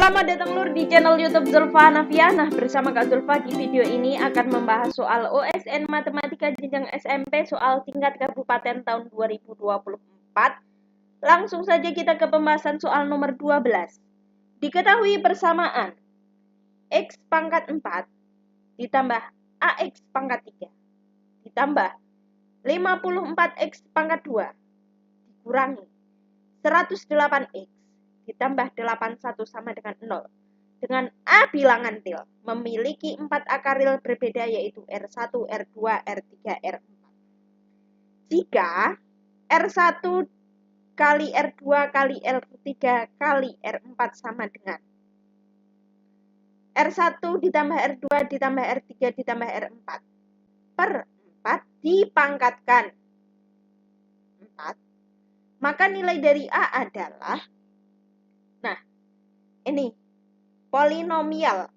Selamat datang Lur di channel YouTube Zulfa Hanafiah. Nah, bersama Kak Zulfa di video ini akan membahas soal OSN Matematika Jenjang SMP soal tingkat kabupaten tahun 2024. Langsung saja kita ke pembahasan soal nomor 12. Diketahui persamaan X pangkat 4 ditambah AX pangkat 3 ditambah 54X pangkat 2 dikurangi 108X ditambah 81 sama dengan 0 dengan A bilangan til memiliki 4 akaril berbeda yaitu R1, R2, R3, R4. Jika R1 kali R2 kali R3 kali R4 sama dengan R1 ditambah R2 ditambah R3 ditambah R4 per 4 dipangkatkan 4, maka nilai dari A adalah, nah ini polinomial.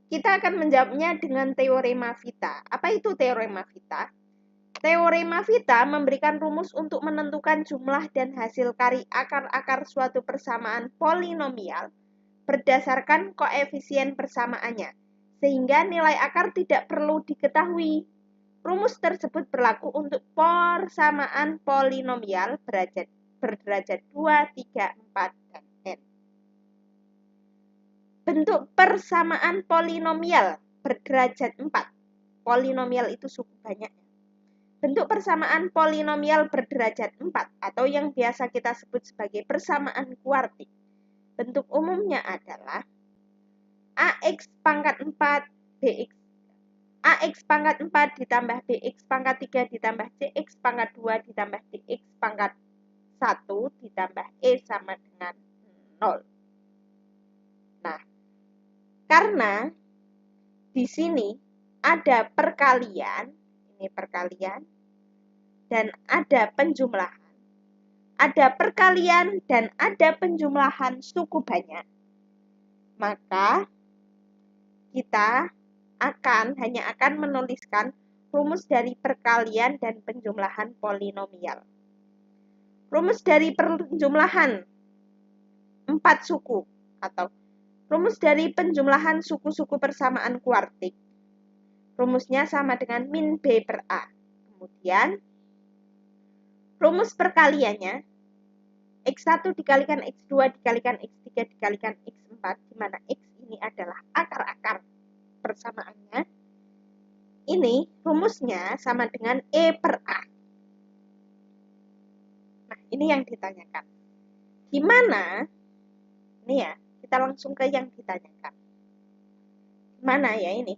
Kita akan menjawabnya dengan teorema Vita. Apa itu teorema Vita? Teorema Vita memberikan rumus untuk menentukan jumlah dan hasil kari akar-akar suatu persamaan polinomial berdasarkan koefisien persamaannya, sehingga nilai akar tidak perlu diketahui. Rumus tersebut berlaku untuk persamaan polinomial berderajat 2, 3, 4, dan n. Bentuk persamaan polinomial berderajat 4. Polinomial itu suku banyaknya. Bentuk persamaan polinomial berderajat 4 atau yang biasa kita sebut sebagai persamaan kuartik. Bentuk umumnya adalah AX pangkat 4 BX AX pangkat 4 ditambah BX pangkat 3 ditambah CX pangkat 2 ditambah DX pangkat 1 ditambah E sama dengan 0. Nah, karena di sini ada perkalian, ini perkalian, dan ada penjumlahan. Ada perkalian dan ada penjumlahan suku banyak. Maka kita hanya akan menuliskan rumus dari perkalian dan penjumlahan polinomial. Rumus dari penjumlahan 4 suku atau rumus dari penjumlahan suku-suku persamaan kuartik. Rumusnya sama dengan min B per A. Kemudian rumus perkaliannya X1 dikalikan X2 dikalikan X3 dikalikan X4, di mana X ini adalah akar-akar persamaannya. Ini rumusnya sama dengan E per A. Nah, ini yang ditanyakan. Gimana? Ini ya, kita langsung ke yang ditanyakan. Gimana ya ini?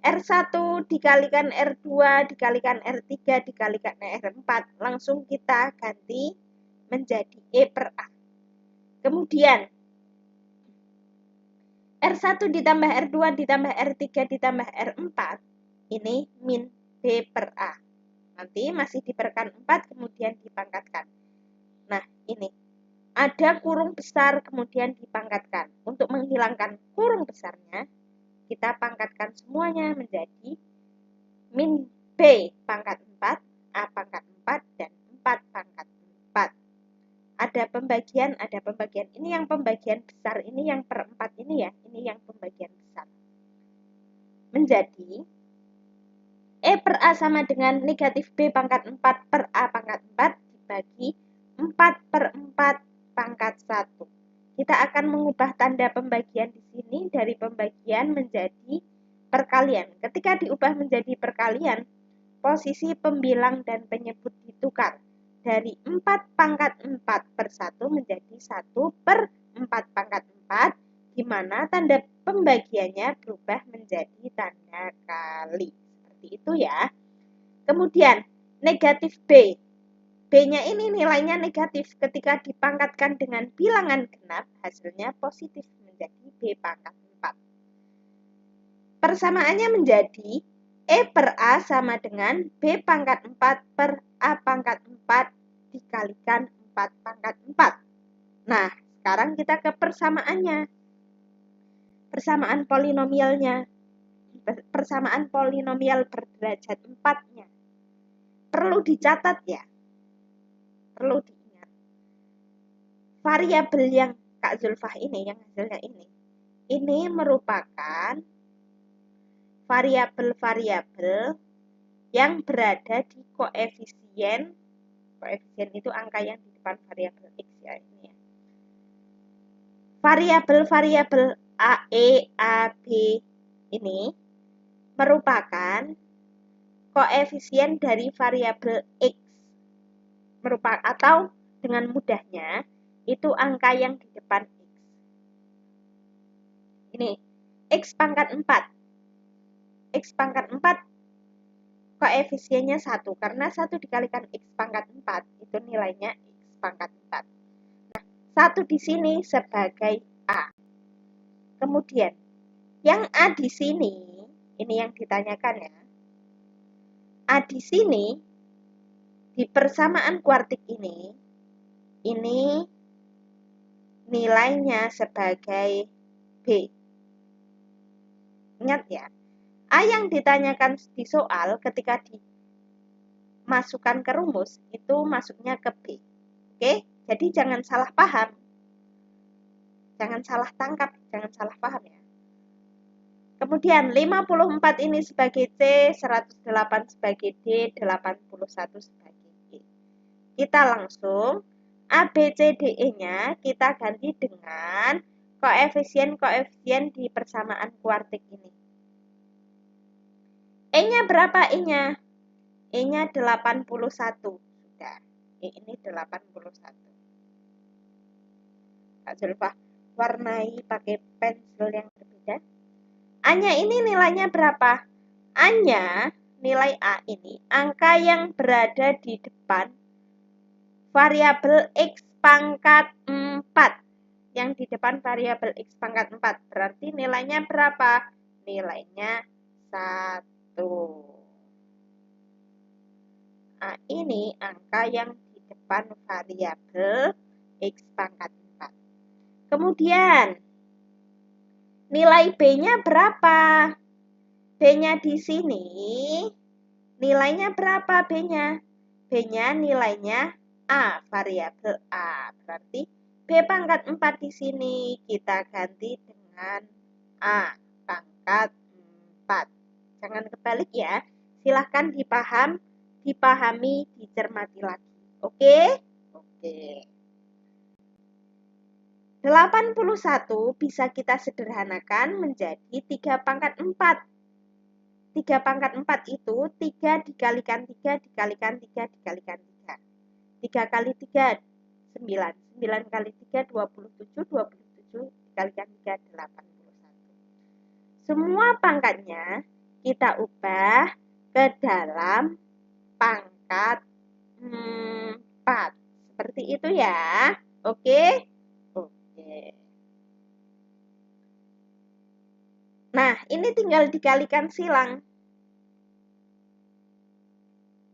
R1 dikalikan R2 dikalikan R3 dikalikan R4, langsung kita ganti menjadi E per A. Kemudian R1 ditambah R2 ditambah R3 ditambah R4, ini min B per A. Nanti masih diberikan 4 kemudian dipangkatkan. Nah, ini ada kurung besar kemudian dipangkatkan. Untuk menghilangkan kurung besarnya, kita pangkatkan semuanya menjadi min B pangkat 4, A pangkat 4, dan 4 pangkat 4. Ada pembagian. Ini yang pembagian besar, ini yang per 4 ini ya, ini yang pembagian besar. Menjadi E per A sama dengan negatif B pangkat 4 per A pangkat 4 dibagi 4 per 4 pangkat 1. Kita akan mengubah tanda pembagian di sini dari pembagian menjadi perkalian. Ketika diubah menjadi perkalian, posisi pembilang dan penyebut ditukar dari 4 pangkat 4 per 1 menjadi 1 per 4 pangkat 4, di mana tanda pembagiannya berubah menjadi tanda kali. Seperti itu ya. Kemudian negatif B. B-nya ini nilainya negatif. Ketika dipangkatkan dengan bilangan genap, hasilnya positif menjadi B pangkat 4. Persamaannya menjadi E per A sama dengan B pangkat 4 per A pangkat 4 dikalikan 4 pangkat 4. Nah, sekarang kita ke persamaannya. Persamaan polinomialnya. Persamaan polinomial berderajat 4-nya. Perlu dicatat ya. Perlu diingat. variabel yang Kak Zulfah ini, yang hasilnya ini merupakan variabel-variabel yang berada di koefisien itu angka yang di depan variabel X ya, ini ya. Variabel-variabel A, E, A, B ini merupakan koefisien dari variabel X, atau dengan mudahnya itu angka yang di depan X. Ini X pangkat 4. X pangkat 4 koefisiennya 1, karena 1 dikalikan X pangkat 4 itu nilainya X pangkat 4. Nah, 1 di sini sebagai A. Kemudian yang A di sini, ini yang ditanyakan ya. A di sini di persamaan kuartik ini nilainya sebagai B. Ingat ya, A yang ditanyakan di soal ketika dimasukkan ke rumus itu masuknya ke B. Oke, jadi jangan salah paham. Jangan salah tangkap, jangan salah paham ya. Kemudian 54 ini sebagai C, 108 sebagai D, 81 sebagai E. Kita langsung A, B, C, D, E-nya kita ganti dengan koefisien-koefisien di persamaan kuartik ini. E-nya berapa E-nya? E-nya 81. Sudah. E ini 81. Kak Zulfah warnai pakai pensil yang berbeda. A-nya ini nilainya berapa? A-nya, nilai A ini, angka yang berada di depan variabel X pangkat 4. Yang di depan variabel X pangkat 4. Berarti nilainya berapa? Nilainya 1. A ini angka yang di depan variabel X pangkat 4. Kemudian, nilai B-nya berapa? B-nya di sini, nilainya berapa B-nya? B-nya nilainya A, variabel A. Berarti B pangkat 4 di sini kita ganti dengan A pangkat 4. Jangan kebalik ya. Silahkan dipahami, dicermati lagi. Oke? Oke. 81 bisa kita sederhanakan menjadi 3 pangkat 4. 3 pangkat 4 itu 3 dikalikan 3 dikalikan 3 dikalikan 3. 3 kali 3, 9. 9 kali 3, 27. 27 dikalikan 3, 81. Semua pangkatnya kita ubah ke dalam pangkat 4. Seperti itu ya. Oke? Oke. Nah, ini tinggal dikalikan silang.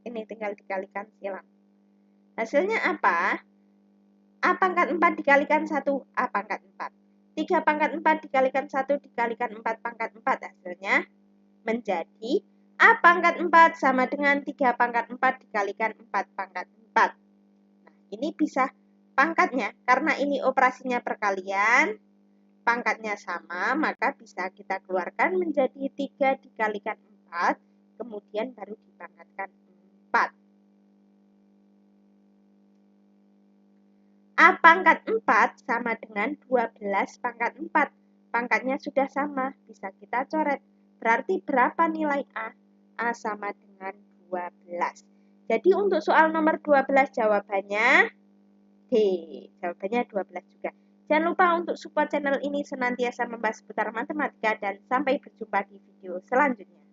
Ini tinggal dikalikan silang. Hasilnya apa? A pangkat 4 dikalikan 1, A pangkat 4. 3 pangkat 4 dikalikan 1 dikalikan 4 pangkat 4. Hasilnya menjadi A pangkat 4 sama dengan 3 pangkat 4 dikalikan 4 pangkat 4. Nah, ini bisa pangkatnya, karena ini operasinya perkalian, pangkatnya sama, maka bisa kita keluarkan menjadi 3 dikalikan 4, kemudian baru dipangkatkan 4. A pangkat 4 sama dengan 12 pangkat 4. Pangkatnya sudah sama, bisa kita coret. Berarti berapa nilai A? A sama dengan 12. Jadi untuk soal nomor 12 jawabannya D. Jawabannya 12 juga. Jangan lupa untuk support channel ini senantiasa membahas seputar matematika dan sampai berjumpa di video selanjutnya.